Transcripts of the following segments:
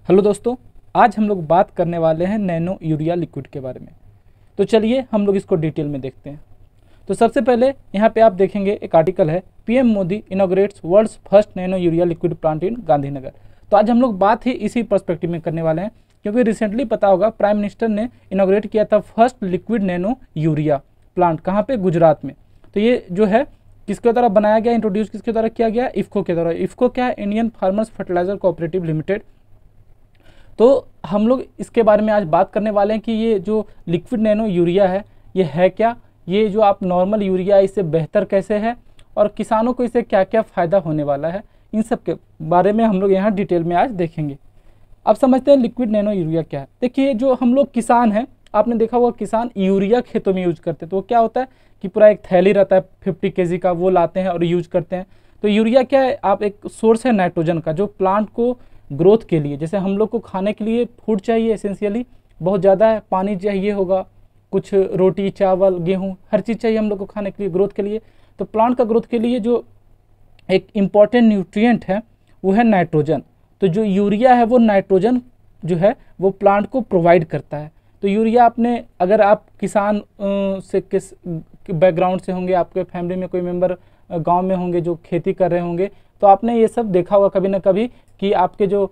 Hello दोस्तों, आज हम लोग बात करने वाले हैं नैनो यूरिया लिक्विड के बारे में। तो चलिए हम लोग इसको डिटेल में देखते हैं। तो सबसे पहले यहाँ पे आप देखेंगे एक आर्टिकल है, PM Modi inaugurates world's first nano urea liquid plant in Gandhinagar. तो आज हम लोग बात ही इसी पर्सपेक्टिव में करने वाले हैं, क्योंकि रिसेंटली पता होगा प्राइम मिनिस्टर ने इनॉग्रेट किया था first liquid nano urea plant. कहाँ पे? गुजरात में। तो ये जो है किसके द्वारा बनाया गया, इंट्रोड्यूस किसके द्वारा किया गया? इफ्को के द्वारा। इफ्को क्या है? Indian farmers fertiliser cooperative limited. तो हम लोग इसके बारे में आज बात करने वाले हैं कि ये जो लिक्विड नैनो यूरिया है ये क्या, ये जो आप नॉर्मल यूरिया है इससे बेहतर कैसे है और किसानों को इससे क्या क्या फ़ायदा होने वाला है, इन सब के बारे में हम लोग यहाँ डिटेल में आज देखेंगे। अब समझते हैं लिक्विड नैनो यूरिया क्या है। देखिए, जो हम लोग किसान हैं, आपने देखा होगा किसान यूरिया खेतों में यूज करते हैं। तो वो क्या होता है कि पूरा एक थैली रहता है 50 kg का, वो लाते हैं और यूज करते हैं। तो यूरिया क्या है? आप एक सोर्स है नाइट्रोजन का, जो प्लांट को ग्रोथ के लिए, जैसे हम लोग को खाने के लिए फूड चाहिए एसेंशियली बहुत ज़्यादा है, पानी चाहिए होगा, कुछ रोटी चावल गेहूं हर चीज़ चाहिए हम लोग को खाने के लिए, ग्रोथ के लिए। तो प्लांट का ग्रोथ के लिए जो एक इम्पॉर्टेंट न्यूट्रिएंट है वो है नाइट्रोजन। तो जो यूरिया है वो नाइट्रोजन जो है वो प्लांट को प्रोवाइड करता है। तो यूरिया आपने, अगर आप किसान से किस बैकग्राउंड से होंगे, आपके फैमिली में कोई मेंबर गांव में होंगे जो खेती कर रहे होंगे, तो आपने ये सब देखा होगा कभी ना कभी कि आपके जो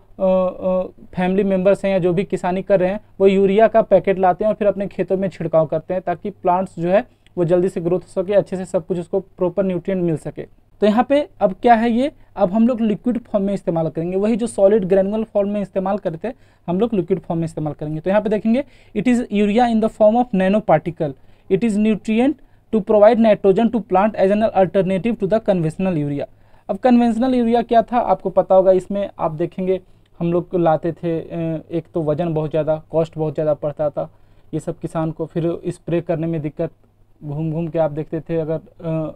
फैमिली मेंबर्स हैं या जो भी किसानी कर रहे हैं वो यूरिया का पैकेट लाते हैं और फिर अपने खेतों में छिड़काव करते हैं, ताकि प्लांट्स जो है वो जल्दी से ग्रोथ हो सके, अच्छे से सब कुछ उसको प्रॉपर न्यूट्रिएंट मिल सके। तो यहाँ पे अब क्या है, ये अब हम लोग लिक्विड फॉर्म में इस्तेमाल करेंगे। वही जो सॉलिड ग्रैनुलर फॉर्म में इस्तेमाल करते हैं हम लोग लिक्विड फॉर्म में इस्तेमाल करेंगे। तो यहाँ पे देखेंगे, it is urea in the form of nano particle, it is nutrient to provide nitrogen to plant as an alternative to the conventional urea. अब कन्वेंशनल यूरिया क्या था आपको पता होगा। इसमें आप देखेंगे हम लोग लाते थे, एक तो वजन बहुत ज़्यादा, कॉस्ट बहुत ज़्यादा पड़ता था ये सब किसान को, फिर स्प्रे करने में दिक्कत, घूम घूम के आप देखते थे। अगर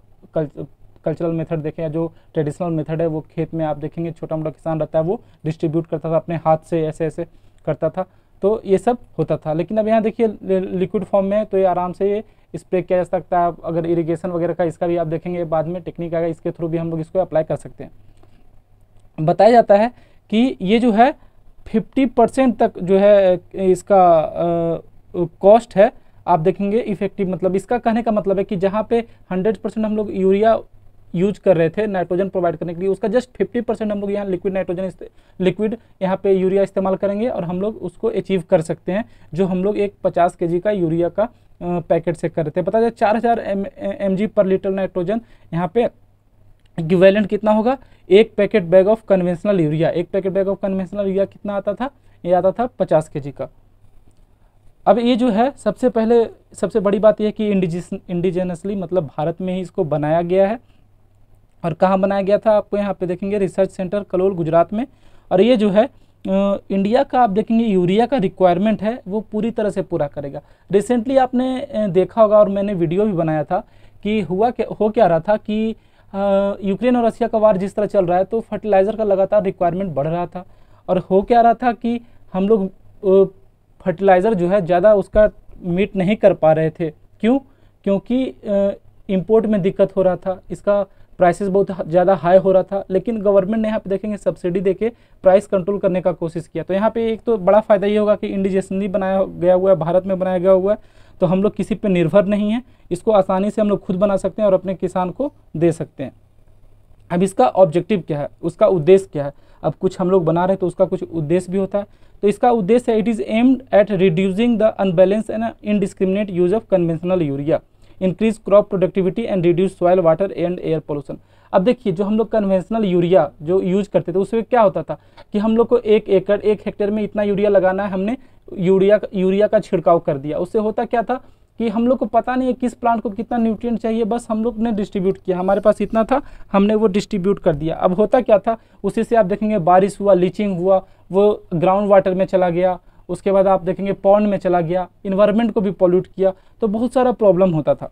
कल्चरल मेथड देखें या जो ट्रेडिशनल मेथड है, वो खेत में आप देखेंगे छोटा मोटा किसान रहता है वो डिस्ट्रीब्यूट करता था अपने हाथ से, ऐसे ऐसे करता था, तो ये सब होता था। लेकिन अब यहाँ देखिए लिक्विड फॉर्म में, तो ये आराम से ये स्प्रे किया जा सकता है। अगर इरिगेशन वगैरह का इसका भी आप देखेंगे बाद में टेक्निक आएगा, इसके थ्रू भी हम लोग इसको अप्लाई कर सकते हैं। बताया जाता है कि ये जो है 50% तक जो है इसका कॉस्ट है, आप देखेंगे इफेक्टिव। मतलब इसका कहने का मतलब है कि जहाँ पे 100% हम लोग यूरिया यूज कर रहे थे नाइट्रोजन प्रोवाइड करने के लिए, उसका जस्ट 50% हम लोग यहाँ लिक्विड नाइट्रोजन लिक्विड यहाँ पे यूरिया इस्तेमाल करेंगे और हम लोग उसको अचीव कर सकते हैं, जो हम लोग एक 50 kg का यूरिया का पैकेट से कर रहे थे। पता है 4000 mg पर लीटर नाइट्रोजन यहाँ पे इक्विवेलेंट कितना होगा? एक packet bag of conventional urea. एक packet bag of conventional urea कितना आता था? ये आता था 50 kg का। अब ये जो है सबसे पहले सबसे बड़ी बात यह है कि इंडिजिनसली मतलब भारत में ही इसको बनाया गया है। और कहाँ बनाया गया था आपको यहाँ पे देखेंगे, रिसर्च सेंटर कलोल गुजरात में। और ये जो है इंडिया का आप देखेंगे यूरिया का रिक्वायरमेंट है वो पूरी तरह से पूरा करेगा। रिसेंटली आपने देखा होगा और मैंने वीडियो भी बनाया था कि हो क्या रहा था कि यूक्रेन और रशिया का वार जिस तरह चल रहा है, तो फर्टिलाइज़र का लगातार रिक्वायरमेंट बढ़ रहा था। और हो क्या रहा था कि हम लोग फर्टिलाइज़र जो है ज़्यादा उसका मीट नहीं कर पा रहे थे। क्यों? क्योंकि इंपोर्ट में दिक्कत हो रहा था, इसका प्राइसेस बहुत ज़्यादा हाई हो रहा था। लेकिन गवर्नमेंट ने यहाँ पे देखेंगे सब्सिडी देके प्राइस कंट्रोल करने का कोशिश किया। तो यहाँ पे एक तो बड़ा फ़ायदा ये होगा कि इंडिजिनसली बनाया गया हुआ है, भारत में बनाया गया हुआ है, तो हम लोग किसी पे निर्भर नहीं है, इसको आसानी से हम लोग खुद बना सकते हैं और अपने किसान को दे सकते हैं। अब इसका ऑब्जेक्टिव क्या है, उसका उद्देश्य क्या है? अब कुछ हम लोग बना रहे हैं तो उसका कुछ उद्देश्य भी होता है। तो इसका उद्देश्य है, it is aimed at reducing the unbalance and indiscriminate use of conventional urea, increase crop productivity and reduce soil water and air pollution. अब देखिए, जो हम लोग कन्वेंशनल यूरिया जो यूज करते थे उसमें क्या होता था कि हम लोग को 1 हेक्टेयर में इतना यूरिया लगाना है, हमने यूरिया का छिड़काव कर दिया। उससे होता क्या था कि हम लोग को पता नहीं है किस प्लांट को कितना न्यूट्रिएंट चाहिए, बस हम लोग ने डिस्ट्रीब्यूट किया, हमारे पास इतना था हमने वो डिस्ट्रीब्यूट कर दिया। अब होता क्या था, उसी से आप देखेंगे बारिश हुआ, लीचिंग हुआ, वो ग्राउंड वाटर में चला गया, उसके बाद आप देखेंगे पॉन्ड में चला गया, इन्वायरमेंट को भी पॉल्यूट किया, तो बहुत सारा प्रॉब्लम होता था।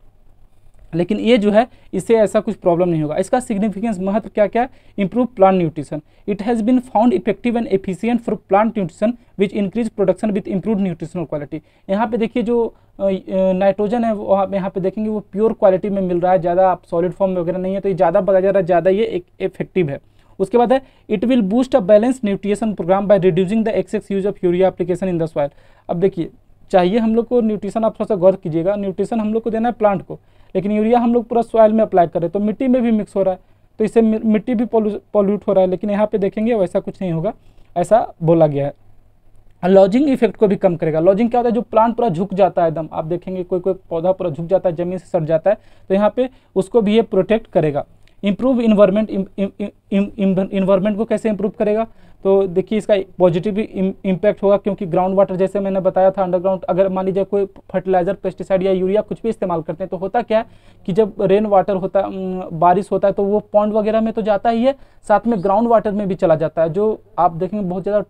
लेकिन ये जो है इससे ऐसा कुछ प्रॉब्लम नहीं होगा। इसका सिग्निफिकेंस महत्व क्या क्या है? Improve plant nutrition, it has been found effective and efficient for plant nutrition which increase production with improve nutritional quality. यहाँ पे देखिए जो नाइट्रोजन है वो आप यहाँ पे देखेंगे वो प्योर क्वालिटी में मिल रहा है, ज़्यादा आप सॉलिड फॉर्म में वगैरह नहीं है, तो ये ज़्यादा बताया जा रहा है, ज़्यादा ये एक इफेक्टिव है। उसके बाद है it will boost a balance nutrition programme by reducing the excess use of urea application in the soil. अब देखिए, चाहिए हम लोग को न्यूट्रिशन, आप थोड़ा सा गौर कीजिएगा, न्यूट्रिशन हम लोग को देना है प्लांट को, लेकिन यूरिया हम लोग पूरा सॉइल में अप्लाई कर रहे हैं, तो मिट्टी में भी मिक्स हो रहा है, तो इससे मिट्टी भी पॉल्यूट हो रहा है। लेकिन यहाँ पे देखेंगे वैसा कुछ नहीं होगा, ऐसा बोला गया है। लॉजिंग इफेक्ट को भी कम करेगा। लॉजिंग क्या होता है, जो प्लांट पूरा झुक जाता है एकदम, आप देखेंगे कोई कोई पौधा पूरा झुक जाता है, जमीन से सट जाता है, तो यहाँ पे उसको भी ये प्रोटेक्ट करेगा। इम्प्रूव इन्वायरमेंट, इन्वायरमेंट को कैसे इंप्रूव करेगा, तो देखिए इसका पॉजिटिव इम्पैक्ट होगा, क्योंकि ग्राउंड वाटर, जैसे मैंने बताया था, अंडरग्राउंड अगर मान लीजिए कोई फर्टिलाइजर, पेस्टिसाइड या यूरिया कुछ भी इस्तेमाल करते हैं, तो होता क्या है कि जब रेन वाटर होता है, बारिश होता है, तो वो पॉन्ड वगैरह में तो जाता ही है, साथ में ग्राउंड वाटर में भी चला जाता है, जो आप देखेंगे बहुत ज़्यादा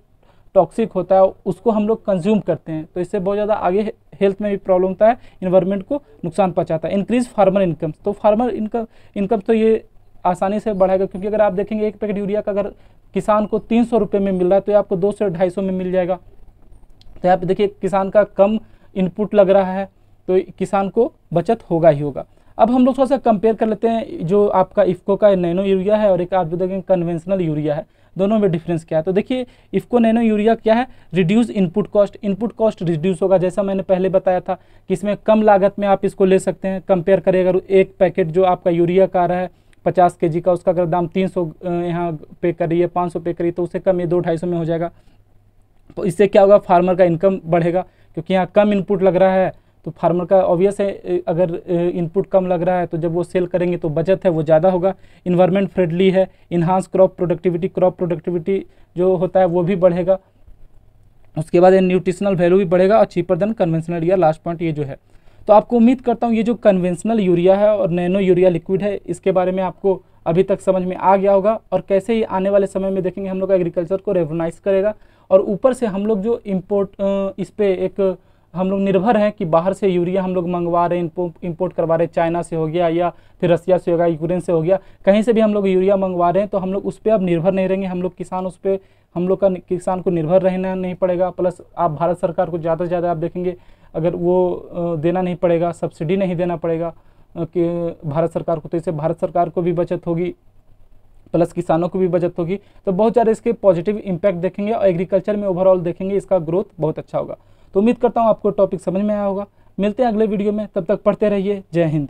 टॉक्सिक होता है, उसको हम लोग कंज्यूम करते हैं, तो इससे बहुत ज़्यादा आगे हेल्थ में भी प्रॉब्लम होता है, इन्वायरमेंट को नुकसान पहुंचाता है। इंक्रीज फार्मर इनकम, तो फार्मर इनकम तो ये आसानी से बढ़ाएगा, क्योंकि अगर आप देखेंगे एक पैकेट यूरिया का अगर किसान को 300 रुपये में मिल रहा है, तो ये आपको 200 से 250 में मिल जाएगा। तो यहाँ पे देखिए किसान का कम इनपुट लग रहा है, तो किसान को बचत होगा ही होगा। अब हम लोग थोड़ा सा कंपेयर कर लेते हैं, जो आपका इफ्को का नैनो यूरिया है और एक आप देखेंगे कन्वेंशनल यूरिया है, दोनों में डिफरेंस क्या है। तो देखिए इफ्को नैनो यूरिया क्या है, रिड्यूस इनपुट कॉस्ट रिड्यूस होगा, जैसा मैंने पहले बताया था कि इसमें कम लागत में आप इसको ले सकते हैं। कंपेयर करिए, अगर एक पैकेट जो आपका यूरिया का आ रहा है 50 kg का, उसका अगर दाम 300 यहाँ पे करिए, 500 पे करिए, तो उससे कम ये 200-250 में हो जाएगा। तो इससे क्या होगा, फार्मर का इनकम बढ़ेगा, क्योंकि यहाँ कम इनपुट लग रहा है, तो फार्मर का ऑब्वियस है, अगर इनपुट कम लग रहा है तो जब वो सेल करेंगे तो बचत है वो ज़्यादा होगा। इन्वायरमेंट फ्रेंडली है, इन्हांस क्रॉप प्रोडक्टिविटी जो होता है वो भी बढ़ेगा। उसके बाद न्यूट्रिशनल वैल्यू भी बढ़ेगा और cheaper than conventional urea, last point ये जो है। तो आपको उम्मीद करता हूँ ये जो कन्वेंशनल यूरिया है और नैनो यूरिया लिक्विड है, इसके बारे में आपको अभी तक समझ में आ गया होगा, और कैसे ही आने वाले समय में देखेंगे हम लोग एग्रीकल्चर को रेवनाइज करेगा। और ऊपर से हम लोग जो इस पे एक हम लोग निर्भर हैं कि बाहर से यूरिया हम लोग मंगवा रहे हैं, इंपोर्ट करवा रहे हैं, चाइना से हो गया या फिर रसिया से हो गया, यूक्रेन से हो गया, कहीं से भी हम लोग यूरिया मंगवा रहे हैं, तो हम लोग उस पर अब निर्भर नहीं रहेंगे। हम लोग किसान उस पर, हम लोग का किसान को निर्भर रहना नहीं पड़ेगा। प्लस आप भारत सरकार को ज़्यादा से ज़्यादा आप देखेंगे अगर वो देना नहीं पड़ेगा, सब्सिडी नहीं देना पड़ेगा कि भारत सरकार को, तो इससे भारत सरकार को भी बचत होगी, प्लस किसानों को भी बचत होगी। तो बहुत ज़्यादा इसके पॉजिटिव इम्पैक्ट देखेंगे और एग्रीकल्चर में ओवरऑल देखेंगे इसका ग्रोथ बहुत अच्छा होगा। तो उम्मीद करता हूँ आपको टॉपिक समझ में आया होगा। मिलते हैं अगले वीडियो में, तब तक पढ़ते रहिए। जय हिंद।